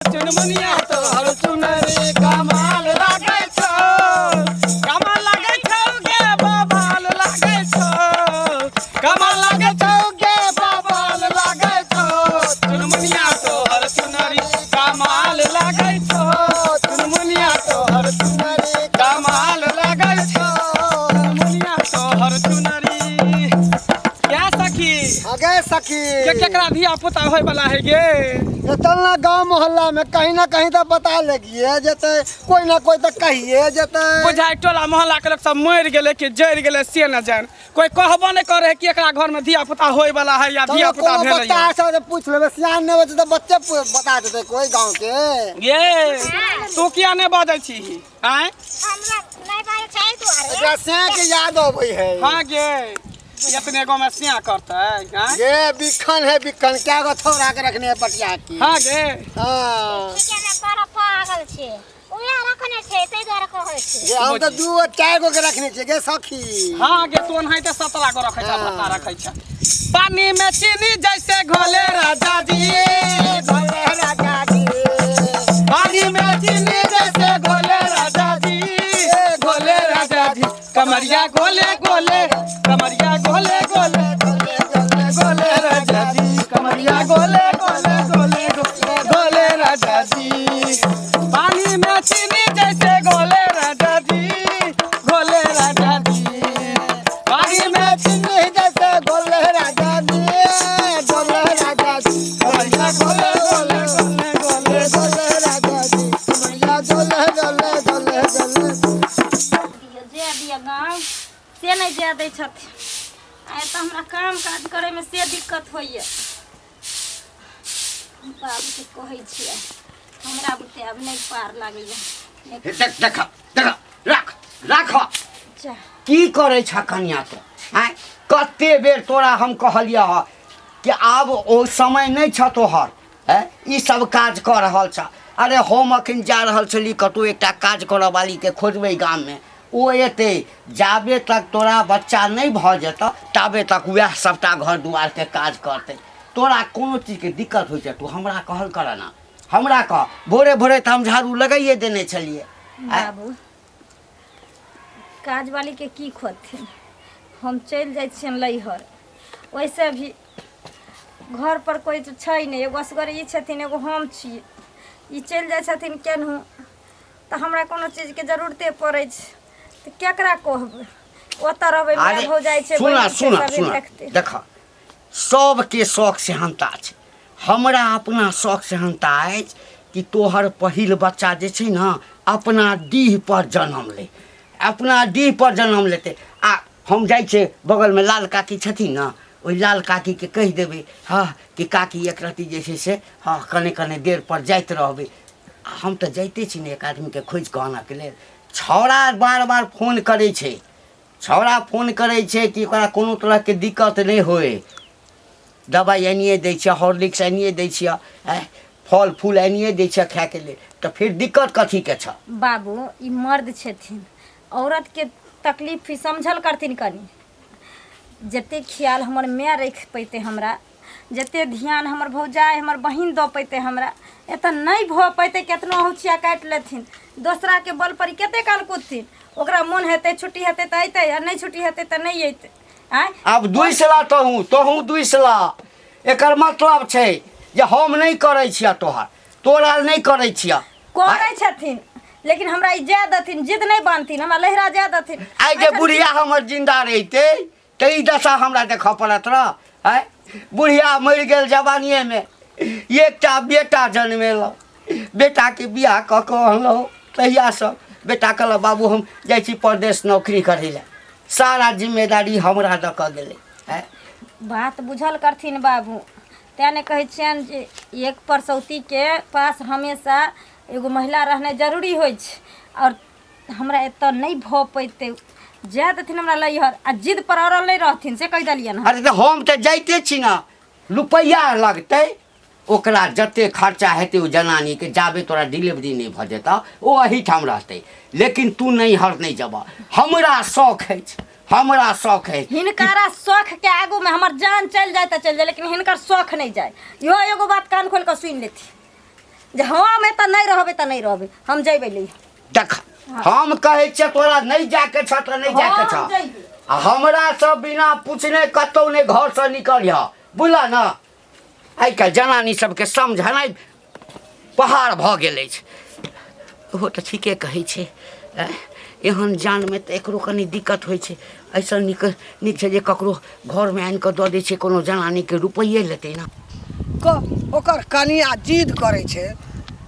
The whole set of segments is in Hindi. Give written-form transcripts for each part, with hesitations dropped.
चुनमुनिया तोहर चुनरी कमाल लागे छो, कमाल लागे छो गे बवाल लागे छो, कमाल लागे छो गे बवाल लागे छो। चुनमुनिया तोहर चुनरी कमाल लागे छो, चुनमुनिया तोहर चुनरी कमाल लागे छो, चुनमुनिया तोहर चुनरी। क्या सखी आगे सखी केकरा धिया पुता होय वाला है गे? चलना गांव मोहल्ला में कहीं ना कहीं तो पता लगिए जते, कोई ना कोई तो कहिए जते। बुझाई टोला मोहल्ला के लोग सब मर गेले कि जर गेले से न जान, कोई कहबो नहीं करे कि एकरा घर में धिया पुता होय वाला है या धिया पुता भेल है। बच्चा से पूछ लेबे, सियान ने बच्चे तो बच्चे बता देते कोई गांव के। ये तू किया नहीं बाजै छी हैं? हमरा नहीं बारे छै तोरे। एकरा से के याद आबै है। हां गे इतने गो में सिया करता है हैं? ये बिखन है बिखन, क्या गो थोड़ा के रखने है पटिया की। हां गे हां ठीक है ना, तोरा पागल छै उया रखने छै तै द्वारा कहै छै। ये हम तो दू चार गो के रखने छै गे सखी। हां गे तू नहीं तो 17 गो रखै छ, पता रखै छ। पानी में चीनी जैसे घोले राजा जी, भोले राजा जी, पानी में चीनी जैसे घोले राजा जी, घोले राजा जी। कमरिया गोले गोले, कमरिया गोले गोले, गोले राजा जी, कमरिया गोले गोले गोले गोले राजा जी। पानी में चीनी जैसे गोले राजा जी, गोले राजा जी। पानी में चीनी जैसे गोले राजा जी, गोले राजा जी। कमरिया गोले गोले गोले गोले गोले राजा जी, कमरिया गोले गोले गोले गोले। जे दिया गाँव से नहीं जे दै छथिन, आइ तऽ हमरा काम काज करे में से दिक्कत होइए। बाबू के कहै छियै हमरा बुते अब नहीं पार लागैए। देख देख देख राख राख जा की करे छ कन्या तो हैं? कते बेर तोरा हम कहलिया ह कि आब ओ समय नहीं छ तोहर है ई सब काज कर रहल छ। अरे हम अखन जा रहल छली कतौ एकटा काज करऽ वाली के खोजबै गाम में, ओ एते जाबे तक तोरा बच्चा नहीं भ जेत ताबे तक वह सबटा घर दुआर के काज करते। तोरा कोनो चीज के दिक्कत होइ छै तू हमरा कहल कर ना, हमरा कह। भोरे भोरे तो हम झाड़ू लगाइए देने छलिए। बाबू काज वाली के की खोथिन, हम चल जाइ छियन लैहर। वैसे भी घर पर कोई तो छै नहीं, एगो असगर ई छथिन एगो हम छी। ई चल जाइ छथिन केनहू तऽ हमरा कोनो चीज के जरूरते पड़ै छै तऽ केकरा कहबै? ओतऽ रहबै माय हो जाइ छै। सुना सुना सुना देख सबके शौक सेहनता छै, हमरा अपना शौक सेहनता अछि कि तोहर पहिल बच्चा जे छै ने अपना डीह पर जन्म ले, अपना डीह पर जन्म लेते। आ हम जाइ छै बगल में लाल काकी छथिन ना, ओहि लाल काकी के कहि देबै हाँ कि काकी एक रत्ती जे छै से हाँ कने कने देर पर जाइत रहबै। हम तऽ जाइते छी ने एक आदमी के खोजि कऽ आनऽ के लेल। छौड़ा बार बार फोन करै छै, छौड़ा फोन करै छै कि ओकरा कोनो तरहके दिक्कत नहीं होए, दवाई एनिए दै छियै, हॉर्लिक्स एनिए दै छियै, फल फूल एनिए दै छियै खायके लेल। तऽ फिर दिक्कत कथी के छ? बाबू ई मर्द छथिन, औरत के तकलीफ भी समझल करथिन कनी। जते ख्याल हमर माय रख पैते हमरा, जते ध्यान हमर भौजाई हमर बहिन दऽ पैते हमरा, एतऽ नहीं भऽ पैते। केतनो हुचिया काटि लेथिन, दोसरा के बल पर कते काल कूदथिन। ओकरा मोन हेतै छुट्टी हेतै तऽ अइतै, आ नहीं छुट्टी हेतै तऽ नहीं अइतै। अब दुइसला तोहूँ दुइसला। एकर मतलब छै जे हम नहीं करै छियै तोहर, तोरा नहीं करै छियै। करै छथिन लेकिन हमरा ई जाय देथिन, जिद नहीं बांधथिन, हमरा लहरा जाय देथिन। आइ जे बुढ़िया हमर जिंदा रहिते तऽ ई दशा हमरा देखऽ पड़त रह है। बुढ़िया मरि गेल जवानिए में, एकटा बेटा जन्मेलहुँ, बेटा के बियाह कऽ कऽ अनलहुँ। तहिया से बेटा कहलक बाबू हम जाइ छी परदेश नौकरी करै लए, सारा जिम्मेदारी हमरा दऽ कऽ गेलै है। बात बुझल करथिन बाबू, तेँ ने कहै छियनि जे एक परसौती के पास हमेशा एगो महिला रहनाइ जरूरी होइ छै। और हमरा एतऽ नहीं भऽ पैते, जाय देथिन हमरा लैहर, आ जिद पर अड़ल नहीं रहथिन से कहि देलियनि। अरे तऽ हम तऽ जाइते छी ना, रुपैआ लगतै ओकरा जते खर्चा हेतै ओ जनानी के, जाबे तोरा डिलीवरी नहीं भऽ जेता ओ एहिठाम रहतै। लेकिन तू नैहर नहीं जेबह, हमरा शौक अछि, हमरा शौक है। हिनकारा शौक के आगू में हमर जान चल जाए तो चल जाए, लेकिन हिनकर शौक नहीं जाए। यो एगो बात कान खोल कर सुन लेती। जे हाँ में तो नहीं रहबे तो नहीं रहबे, हम जइबे ले। देख हम कहै छियै तोरा नहीं जाके छ तो नहीं जाके हम छ। जइबे। हमरा सब बिना पूछने कतौ नहीं घर से निकलिह, बुझल न। आइ काल्हि जनानी सबके समझनाइ पहाड़ भऽ गेल अछि। ओहो तऽ ठीके कहै छै। एहन जानमे तऽ एकरो कनि दिक्कत होइ छै। ऐसा नीक छै जे ककरो घरमे आनि कऽ दऽ दै छै, कोनो जनानीके रुपैए लेतै ने। ओकर कनिया जिद करै छै,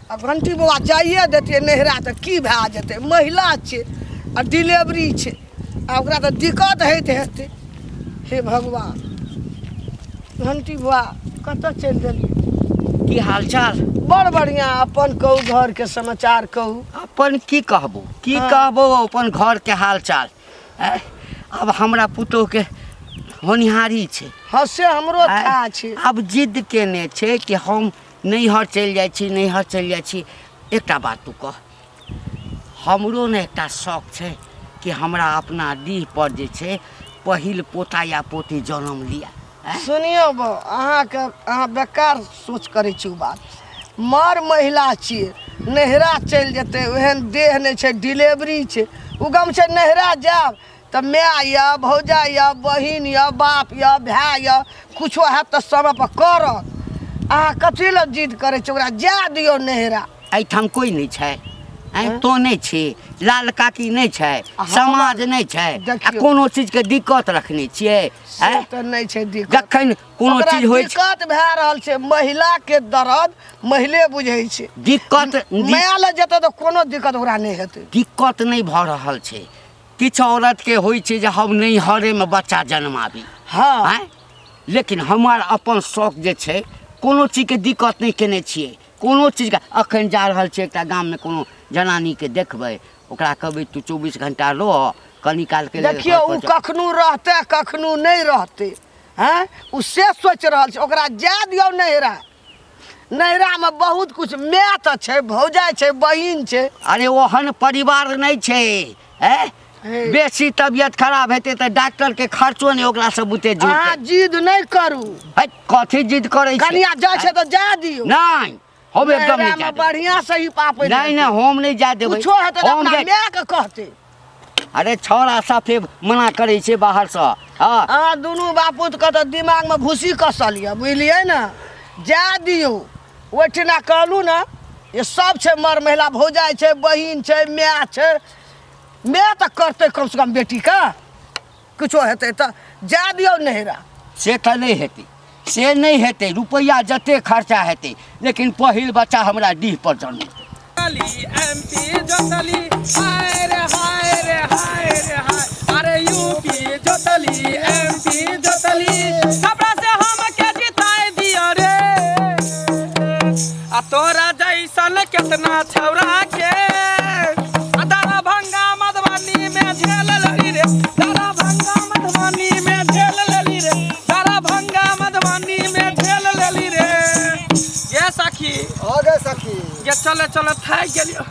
आ घंटी बौआ जाइए देतियै नहिरा तऽ की भए जेतै, महिला छै आ डिलीवरी छै, आ ओकरा तऽ दिक्कत होइत हेतै। हे भगवान, घंटी बौआ कतऽ चलि देलियै? की हाल चाल? बड़ बढ़िया। अपन कहू, घरके समाचार कहू। अपन की कहबो, की कहबो अपन घरके हाल चाल। अब हमरा पुतोहके होनिहारी छै। हाँ से हमरो था छै। अब जिद केने छै कि हम नैहर चलि जाइ छी, नैहर चलि जाइ छी। एकटा बात तू कह, हमरो ने एकटा शौक छै कि हमरा अपना डीह पर जे छै पहिल पोता या पोती जन्म लिया। सुनियो बो, अहाँ बेकार सोच करै छी। बात मर महिला छियै, नहिरा चलि जेतै, ओहन देह नहि छै, डिलीवरी छै, उगम छै नहिरा जायब तऽ माय यऽ, भौजा यऽ, बहिन यऽ, बाप यऽ, भाय यऽ, कुछो हैत तऽ समय पर करत। अहाँ कथी लए जिद करै छी? ओकरा जाय दियौ नहिरा। एहिठाम कोई नहीं छै, तो नहीं छी, लाल काकी नहीं छै, समाज नहीं छै, कोनो चीज के दिक्कत रखने छियै? तऽ नहीं छै दिक्कत। जखन कोनो चीज होइ छै, दिक्कत भए रहल छै, महिला के दर्द महिले बुझै छै। दिक्कत माय लए जेतै तऽ कोनो दिक्कत ओकरा नहीं हेतै। दिक्कत नहीं भऽ रहल छै। किछु औरत के होइ छै जे हम नैहरे में बच्चा जन्माबी। हाँ, लेकिन हमार अपन शौक जे छै, कोनो चीज के दिक्कत नहीं केने छियै। कोनो चीज का अखन जा रहल छै एकटा गाम में, कोनो जनानी के देखबै, ओकरा कहबै तू 24 घंटा रह, कनी काल के देखियो उ कखनो रहते कखनो नहीं रहते। हैं उ से सोच रहल छै, ओकरा जाय दियौ नहिरा। नहिरा में बहुत कुछ, माय तऽ छै, भौजाई छै, बहिन छै। अरे ओहन परिवार नहीं छै। बेसी तबियत खराब हेतै तऽ डॉक्टर के खर्चो नहीं ओकरा से बुते जुटतै। अहाँ जिद नहीं करू। कथी जिद करै छै? कनिया जाय छै तऽ जाय दियौ। नहीं, हम एकदम नहीं नहिरा में बढ़िया सही पापे नहीं, हम नहीं जा देबै। कुछो हेतै तऽ अपना माय के कहतै। अरे छौड़ा साफे मना करे छै बाहर से। हाँ, अहाँ दुनू बापूत के तो दिमाग में घुसी कसल यऽ, बुझलियै ना? जाय दियौ। ओहिठिना कहलू ना, ये सब छै, मर महिला, भौजाई छै, बहिन छै, माय छै। माय तऽ करतै कम से कम बेटी का, कुछो हेतै तऽ जाय दियौ नहिरा। से तऽ नहीं हेतै, से नहीं हेतै। रुपया जते खर्चा हेतै, लेकिन पहिल बच्चा हमरा डीह पर जन्म। एमपी जोतली, हाय रे हाय रे हाय रे हाय, अरे यूपी जोतली, एमपी जोतली, सबरा से हम के जिताए दियो रे। आ तोरा जैसन कितना छौरा के दरभंगा मधुबनी में झेल लेली रे, दरभंगा मधुबनी में झेल लेली रे, दरभंगा मधुबनी में झेल लेली रे। ये सखी आगे सखी ये चले चले थाकि गेलियो,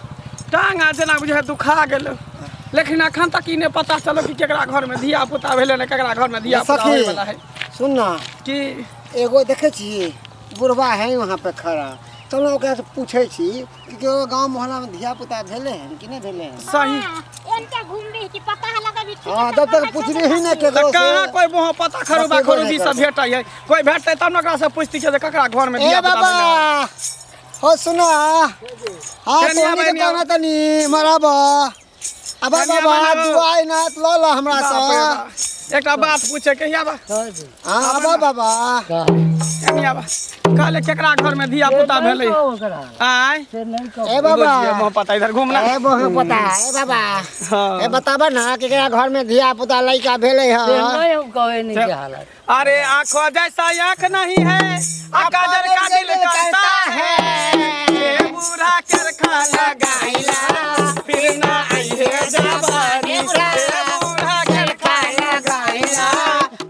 टांगा जेना बुझे दुखा गेलो, लेकिन अखन तक ई नहीं पता चलो कि केकरा घर में धिया पुता भेले ने केकरा घर में धिया पुता होय वाला है। सुन ना, कि एगो देखे छी बुढ़वा है वहाँ पे खड़ा, तब ना ओकरा से पूछे छी कि गांव मोहल्ला में धिया पुता भेले हैं कि नहीं भेले हैं। सही इनके घूम रही कि पता है लगा भी ठीक हाँ, तब तक पूछली ही नहीं के तो कहाँ कोई मोह पता खरुबा खरुबी सब भेटै है, कोई भेटतै तब न ओकरा से पूछती छै जे केकरा घर में धिया ए पुता बाबा भेले। हो सुना, हाँ तोनी के कहना तनी मराबा। अब बाबा दुआई ना लो लो हमरा से एकटा बात पूछे के या बा। हाँ अब बाबा कनिया बा कहले केकरा घर में धिया पुता भेले आय ए बाबा मोह पता इधर घूमना ए बहु पता ए बाबा हाँ। ए बताबा ना कि केकरा घर में धिया पुता लइका भेले है। अरे आंखों जैसा आंख नहीं है, काजल का दिल करता है, ये बूढ़ा कर खा लगाइला फिर ना आई है जवानी, ये बूढ़ा कर खा लगाइला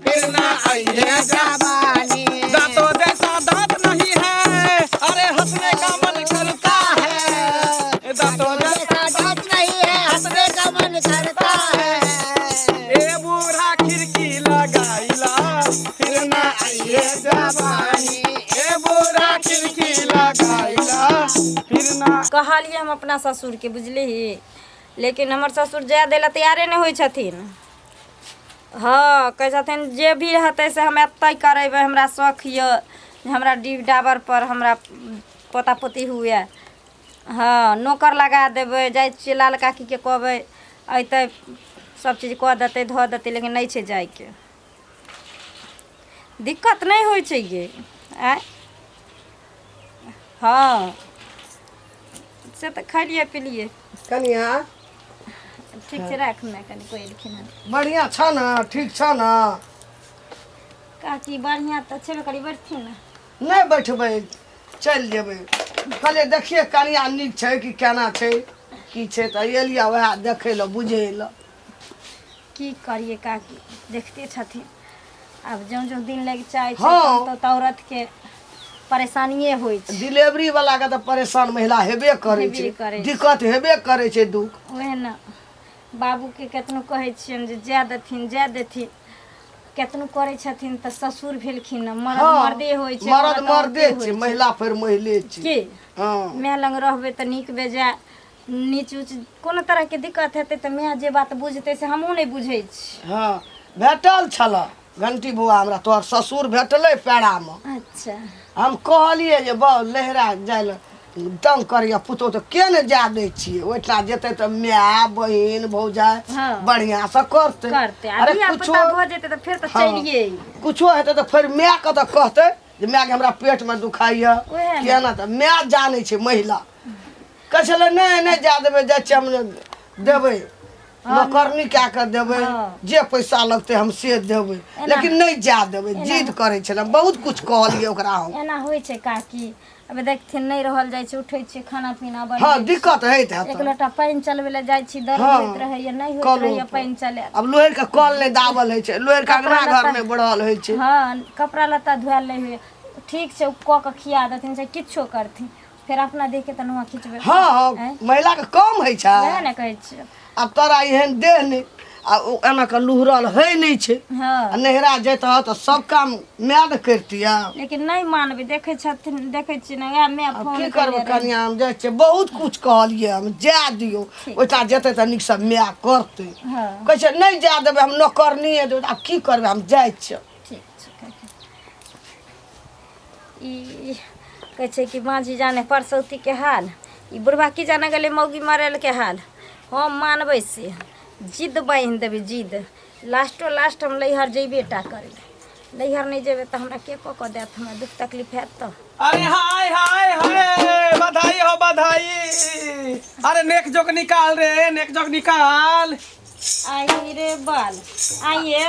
फिर ना आई है जवानी। दांतों जैसा दांत नहीं है, अरे हंसने का मन करता है, दांतों जैसा दांत नहीं है, हंसने का मन करता है, ये बूढ़ा खिड़की लगाइला फिर ना आई है जवानी, ये बूढ़ा खिड़की लगाइला कहलिए हम अपना ससुर के बुझली, लेकिन हमर ससुर जाय दै ला तैयारे नहीं होइ छथिन। हाँ कहै छथिन जे भी रहतै से हम एतै करेबै, हमरा शौक यऽ हमरा डीह डाबर पर हमरा पोता पोती हुए। हाँ नौकर लगा देबै, जाइ छियै लाल काकी के कहबै अइतै सब चीज कऽ देतै धऽ देतै, लेकिन नहीं छै जाइके। दिक्कत नहीं होइ छै गे। आय हाँ से तऽ खैलिए पिलिए। कनिया ठीक छै राख, मैं कनी कोई एलखिन हँ। बढ़िया छ न? ठीक छ न? काकी बढ़िया तऽ छेबे करी, बैठथिन ने। नहीं बैठबै, चल जेबै। कहलिए देखिए कनिया नीक छै कि केना छै की छै, तऽ एलिया वएह देखै लए बुझै लए। की करिए काकी, देखते छथिन अब जो जो दिन लग चाहे हाँ। तो औरत के परेशानिए होइ छै। डिलीवरी वाला के तो परेशान महिला हेबे करे हेबे छै, करै छै। दिक्कत हेबे करे छै, दुख। ओहे न बाबू के केतनो कहै छियनि जे जाय देथिन, केतनो करै छथिन तऽ ससुर भेलखिन न, मर्द मर्दे होइ छै, मर्द औरत मर्दे औरते छै, होइ महिला फेर महिले छै। की हाँ माय लग रहबै तऽ नीक बेजाय नीच उच कोनो तरह के दिक्कत हेतै तऽ माय जे बात बुझतै से हमहूँ नहीं बुझै छी। हाँ भेटल छल घंटी बौआ हमरा, तोहर ससुर भेटलै पेड़ामे। अच्छा हम कहलिए जे बौ लहरा जाय लए तंग करिया पुतो तऽ के ने जा दै छियै, ओहिठाम जेतै तऽ माय बहिन भौजाइ हाँ। बढ़िया से करतै। अरे कुछो भऽ जेतै तऽ फेर तऽ चलिए कुछो हेतै तऽ फेर माय के तऽ कहतै जे माय के हमरा पेट में दुखाइया ओहे ने। केना, तऽ माय जानै छै महिला। कहै छलै नहीं जा देबै, जाइ छियै हम देबै नौकरनी कए कऽ देबै, हाँ। जे पैसा लगतै हम से देबै, लेकिन नहीं जा देबै, जिद करै छलै। बहुत कुछ कहलिए ओकरा हम। एना होइ छै काकी, अब देखथिन नहीं रहल जाइ छै, उठै छियै खाना पीना बनबै हाँ छी। दिक्कत हैत एक हैत। लोटा पानि चलबै लए जाइ छी, दर्द हाँ। होइत रहैया, नहीं होइत कलो रहैया पर। पानि चले। अब लोहर के कल नहीं दाबल होइ छै, लोहर के कपड़ा अंगना घर लत्ता- में बढ़ल होइ छै। हाँ कपड़ा लत्ता धोयल नहीं हुए, ठीक छै कऽ के खिया देथिन से किछो करथिन, फिर अपना देख के तनुआ खिंचबै। हाँ हाँ आँय? महिला के कम होइ छै। वएह ने कहै छियै। अब तोरा एहन देह नहीं आ ओ एना के लुहरल है नहीं छै। हाँ आ नहरा जैतह तऽ सब काम माय ने करतिया। लेकिन नहीं मानबै, देखै छथिन देखै छियै ना वएह मैं अब फोन की करले करबै रही। कनिया, हम जाइ छियै बहुत कुछ कहलिए हम जा दियो, ओइठा जेतै तऽ नीक से माय करतै। हाँ कहै छै नहीं जा देबै हम नौकरनिए देबै, आब की करबै हम जाइ छियै। ठीक छै काकी। ई कहै छै कि माँझी जाने परसौती के हाल, ई बुढ़वा की जाने गेलै मौगी मरल के हाल। हम मानबै से जिद बांधि देबै, जिद लास्ट हम लैहर जइबे टा करबै। लैहर नहीं जेबै तऽ हमरा के कऽ देत, हमरा दुख तकलीफ हैत तऽ। अरे हाय हाय हाय, बधाई हो बधाई। अरे नेक जोक निकाल रे, नेक जोक निकाल। आई रे बाल आइए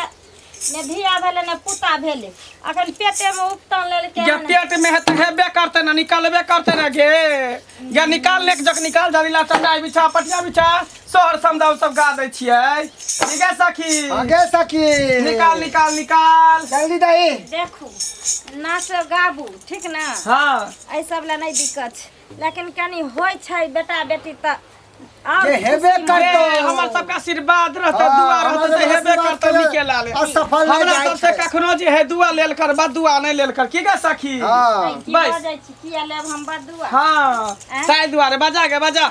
ने धिया भेले ने पुता भेले, अखन पेटे में उपटन लेलकै ये पेट में है तो हेबे करते ना, निकालबे करते ना गे। या निकाल नेक जोक निकाल, जरीला चटाई बिछा पटिया बिछा, सोहर समदाउ सब गा दै छियै। ठीक है सखी, आगे सखी निकाल निकाल निकाल। जल्दी दही। देखू नाच गाबू ठीक ना, हाँ एहि सब ला नहीं दिक्कत छै, लेकिन कनी होइ छै बेटा बेटी तऽ जे हेबे करतो। ये हमर सबका आशीर्वाद रहते, हाँ, दुआ रहते हमर तो हेबे आशीर्वाद करते करे, निकेला ले। असफल नहीं हमरा जाय सबसे छै। कखनो जे है दुआ लेल कर, बदुआ नहीं लेल कर। की गे सखी? हाँ की बस। भऽ जाइ छै, किया लेब हम बदुआ। हाँ ताई दुआरे बजा गे बजा।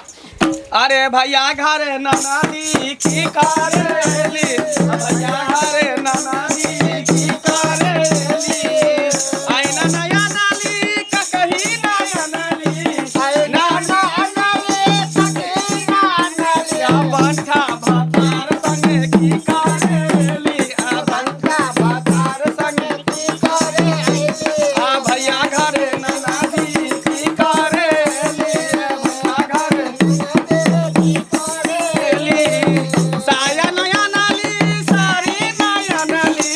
अरे भैया घरे ननादी की करेली, भैया घरे ननादी की करेली। आई ना नया नाली का कहीं नया नाली, ना ना नाली सखी ना नाली। आ बंठा भातार संगे की करेली, आ बंठा भातार संगे की करेली। आ भैया घरे ननादी की करेली, भैया घरे ननादी की करेली। साया नया नाली, साड़ी नया नाली,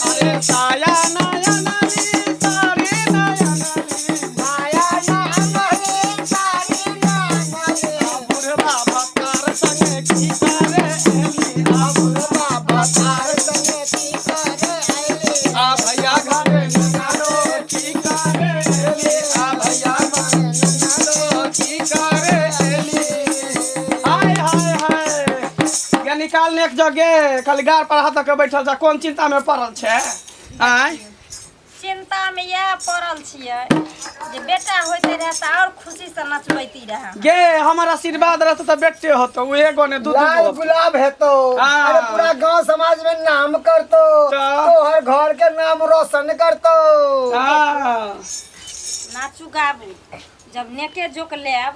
अरे साया नया नाली, साड़ी नया नाली। आ बुढ़वा भतार संगे की करेली, आ बुढ़वा भतार संगे की करेली। आ भैया घरे ननादो की करेली, आ भैया घरे ननादो की करेली। हाय हाय हाय, ये निकाल नेक जगे, खाली गार पर हाथ के बैठल छ, कौन चिंता में पड़ल छै? आय चिंता में यह पड़ल छियै जे बेटा होते रहे त और खुशी से नचबैती रहे। गे हमर आशीर्वाद रहत त बेटे होतो उ एगो ने दू लाल दू गुलाब है तो हाँ। अरे पूरा गांव समाज में नाम कर तो हर घर के नाम रोशन कर तो। हां नाचू गाबू जब नेके जोक लेब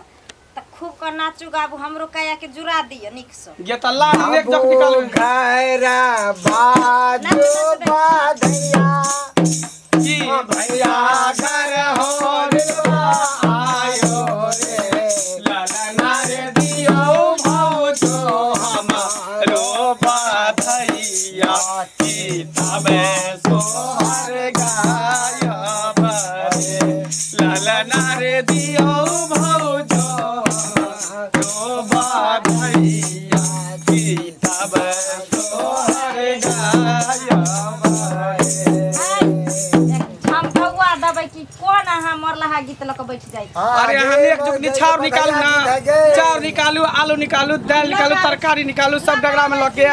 त खूब कर नाचू गाबू हमरो काया के जुड़ा दियो निक से। गे त लाल नेक जक निकाल घरा बाजो बाधैया की भैया घर हो रिलवा आयो रे ललना रे दियो भौजो हमरो बाधैया की तबे सोहर गायब रे ललना रे दियो भौजो हमरो बाधैया की तबे सोहर गायब रे। झमकौआ दबै की कोन अहाँ मरलहा गीत लक बैठ जाई। अरे हम एक जुग निछाव निकालू ना चाउर निकालू आलू निकालू दाल निकालू तरकारी निकालू सब डगरा में लगे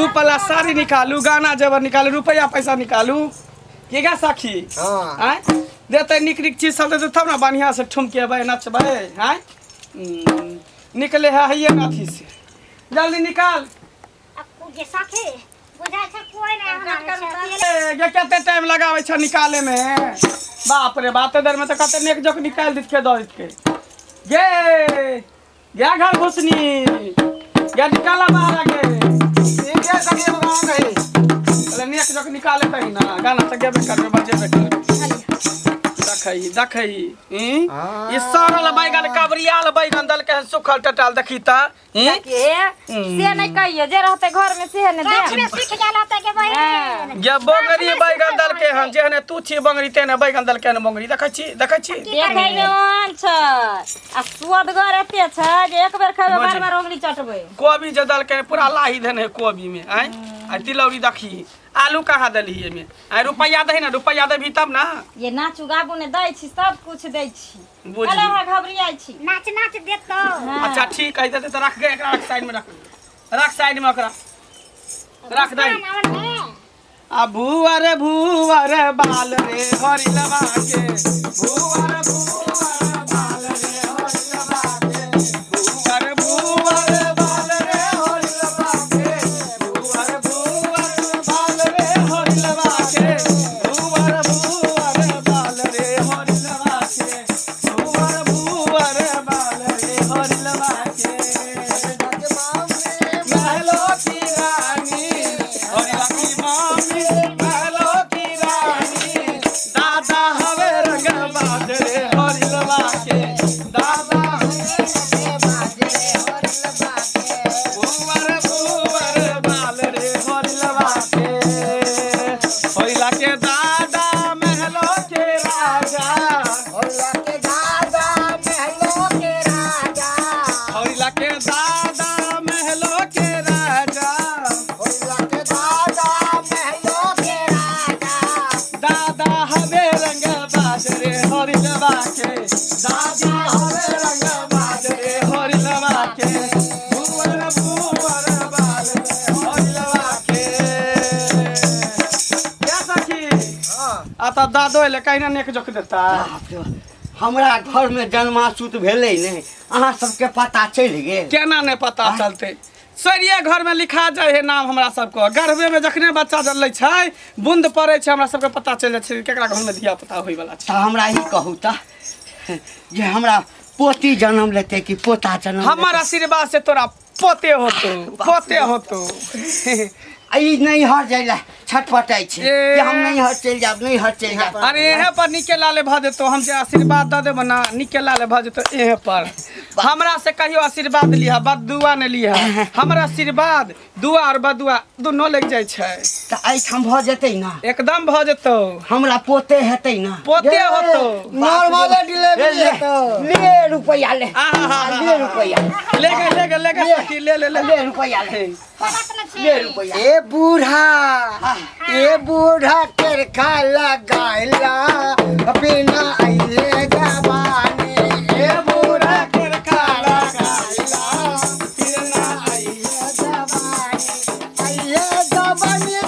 2 पल्ला साड़ी निकालू गाना जेवर निकालू रुपया पैसा निकालू के गा सखी हाँ। आय देते निक निक चीज सब देते तब ना बढ़िया से ठुमकेबै नचबै आय निकले है ये नाथी से जल्दी निकाल। अब जे सखे बुझा छ कोई नहीं हमरा गे कते टाइम लगाबै छ निकाले में बाप रे बात देर में तो कते नेक जक निकाल दित के दइत के गे घर घुसनी गे निकाला बाहर आगे ठीक है सभी गांव नहीं अरे नेक जक निकाले तही ना गाना त गेबे करबे बजेबे करबे देखई देखई ई सरल बैगन कबरियाल बैगन दल के सुखल टटाल देखी त से नहीं कहियो जे रहते घर में से ने दे में सीख जाला त के बहिन गे बोंगरी बैगन दल के हन जेहने तू छी बोंगरी तेने बैगन दल के ने बोंगरी देखै छी देखे में ओन छ आ सुअदगर एते छ जे एक बेर खाबे बार बार उंगली चटबै। कोबी जे दल के पूरा लाही देने कोबी में आय आ तिलौरी देखी आलू कहाँ दली एमे आ रुपया दही ना रुपया देबी तब ना ये नाचू गाबू ने दै छी सब कुछ दै छी बुझली। अरे हा घबरियाई छी नाच नाच देत तो अच्छा ठीक है तो रख गए एकरा रख साइड में रख साइड में ओकरा रख दे आ भुवर भुवर बाल रे हरि लवा के भुवर भुवर बाल रे हरि लवा के भुवर भुवर बाल रे हरि लवा के भुवर भुवर बाल रे हरि लवा के भुवर भुवर बाल रे हरि लवा के भुवर भुवर बाल रे हरि लवा के महलो की रानी हरि लकी मामी महलो की रानी दादा हवे रंग बाजरे हरि लवा के दादा भुवर भुवर बाल रे हरि लवा के होइला के दादा महलो के राजा होला के दादा महलो के राजा होइला के दादा महलो के राजा होला के दादा महलो के राजा दादा हवे रंग बाजरे हरि लवा के दादा हवे रंग बाजरे हरि लवा के भुवर भुवर बाल रे हरि लवा के क्या सखी हाँ। आ त दादो ले कहिना नेक जोक देता हमरा घर में जन्मासूत भेलै ने अहाँ सबके पता चलि गेल केना ने पता चलते सरिये घर में लिखा जाए है नाम हमरा सबको गर्भे में जखने बच्चा जन्मै छै बूंद पड़े छै हमरा सबके पता चल जाइ छै केकरा घर में धिया पुता होय वाला छै। तऽ हमरा ई कहू तऽ जे हमरा पोती जन्म लेते कि पोता जन्म हमर आशीर्वाद से तोरा पोते होतो ई नैहर जाइ लए छटपटाइ छै ए। कि हम नैहर चलि जायब अरे एहे पर निकेला ले भ जेतो हम जे आशीर्वाद द देब ना निकेला ले भ जेतो एहे पर हमरा से कहियो आशीर्वाद लिहा बदुआ ने लिहा हमरा आशीर्वाद दुआ और बदुआ दोनों लग जाय छै तऽ एहिठाम भऽ जेतै ना एकदम भ जेतो हमरा पोते हेतै ना पोते होतो नॉर्मल डिलीवरी है तो ले रुपैया ले आहा ले रुपैया ले सखी ले ले रुपैया ले ले रुपैया ए बूढ़ा तेर खाला गायला बिना आइले जवानी ए बूढ़ा के खाला गाइला फिर ना आइले जवानी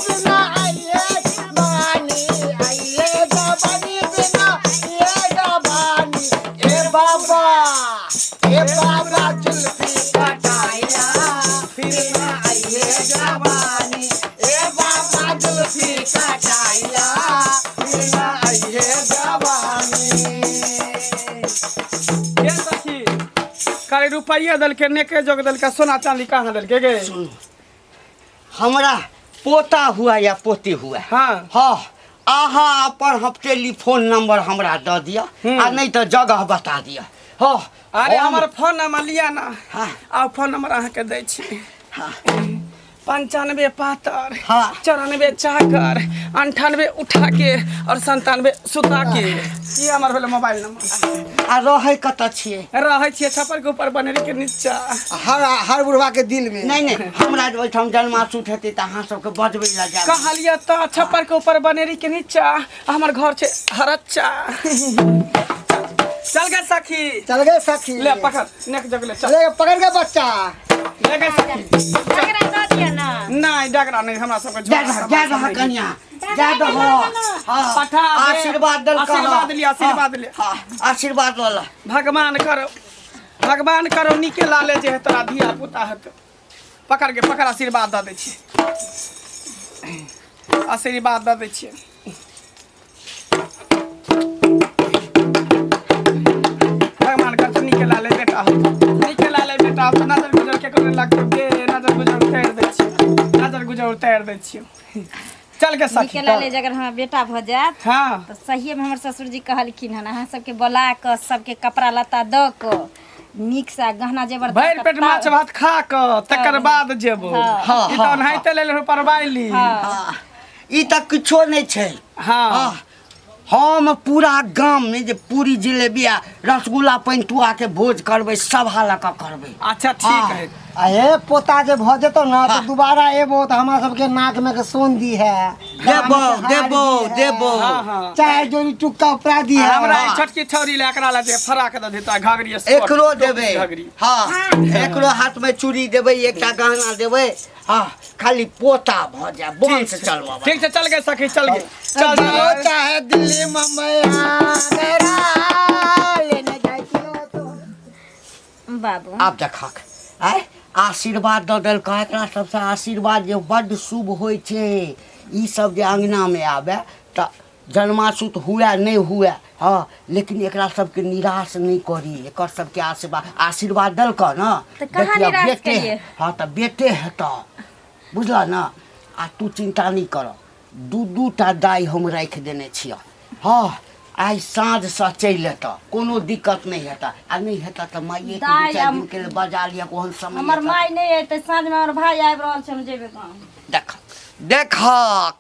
बिना आइले जवानी आइले जवानी बाबा जुल्फी कटाइला फिर ना आइए जवानी ए बाबा जुल्फी कटाइला फिर ना आइए जवानी। ये सखी करे रुपया दल के नेके जोग दल का सोना चांदी कहाँ दल के गे? हमरा पोता हुआ या पोती हुआ हाँ हाँ अहाँ अपन हम टेलीफोन नंबर हमरा दऽ दिया आ नहीं तो जगह बता दिया। हाँ अरे हमार फोन नंबर लिया ना। हाँ। आ फोन नंबर अहाँके दै छी। हाँ 95 पातर हाँ। 94 चाकर 98 उठा के और 97 सुता के ये हमार भेल मोबाइल नंबर। आ रहे कतऽ छियै? रहे छियै छप्पर के ऊपर बनेरी के नीचा। हर बुढ़वा के दिल में नहीं नहीं हमरा जे ओहिठाम जन्माशुट हेतै तऽ अहाँ सबके बजबै लए जायब। कहलिए तो छप्पर के ऊपर बनेरी के नीचा हमार घर छे हरच्चा। चल गए सखी चल गए सखी ले पकड़ नेक जग ले चल ले पकड़ के बच्चा ले गए सखी। डगरा दऽ दिअ ना। नहीं डगरा नहीं हमरा सबके जा रहा कन्या जा रहा। हाँ पठा दे। आशीर्वाद दल आशीर्वाद लिया आशीर्वाद लिया। हाँ आशीर्वाद लला। भगवान करो निके लाले जे है तोरा धिया पुता है तो पकड़ के पकड़ आशीर्वाद दऽ दै छी। आशीर्वाद दऽ दै छी। भगवान कर तो निके लाले बेटा हो निके लाले बेटा हो तो नजर गुजर के करे लगतो दे नजर गुजर उतार दै छी। नजर गुजर उतार दै छी। चल के सखी निके लाले जगर हमरा बेटा भऽ जायत हाँ तो सही में हमर ससुर जी कहलखिन हन अहाँ सबके बोला के सबके कपड़ा लत्ता दऽ के नीक से गहना जेवर दऽ भरि के पेट माछ भात खा के तकर बाद जेबो। हाँ। ई तो नहाइते लेल परवाइली। हाँ ई तऽ किछो नहीं छै। हाँ हाँ हम पूरा गांव में जे पूरी जिलेबी आ रसगुल्ला पैंतुआ के भोज करबै सब हालका करबै। अच्छा ठीक है। अये पोता जे भ जेतो ना तो दोबारा एबो तो हमरा सबके नाक में के सोन दी है देबो देबो देबो। हाँ हाँ चाहे जोनी टुक्का उपरा दी है हमरा ई छोटकी छौरी ले एकरा ले जे फराक द देता घाघरी स्कर्ट, एकरो टोपी देबै। घाघरी। हाँ एकरो हाथ में चूड़ी देबै एकटा गहना देबै। हाँ खाली पोता भ जाए बोन से चलबा। ठीक है चल गए सखी चल गए चल चलो गए। चाहे दिल्ली मुंबई आगरा लेने जाइयो तो बाबू आब देखक आय आशीर्वाद दऽ देलकै एकरा सबसे आशीर्वाद जे बड्ड शुभ होइ छै। ई सब जे अंगना में आवे तऽ जन्माशुत हुए नहीं हुए हाँ लेकिन एकरा सबके निराश नहीं करी। एकर सबके आशीर्वाद देलकै ना तऽ कहाँ देखियौ निराश बेटे करियै? हाँ तऽ बेटे हेतौ बुझल ना। आ तू चिंता नहीं कर दू टा दाई हम राख देने छियै। हाँ आइ साँझ से चलि एतऽ कोनो दिक्कत नहीं हेता आ नहीं हेता तऽ माइए के दाइ दू चारि हम- दिन के लिए बजा लिया ओहन समय हमर हेतै। माय नहीं अयतै साँझ में हमर भाई आबि रहल छै हम जेबै गाँव। देख देख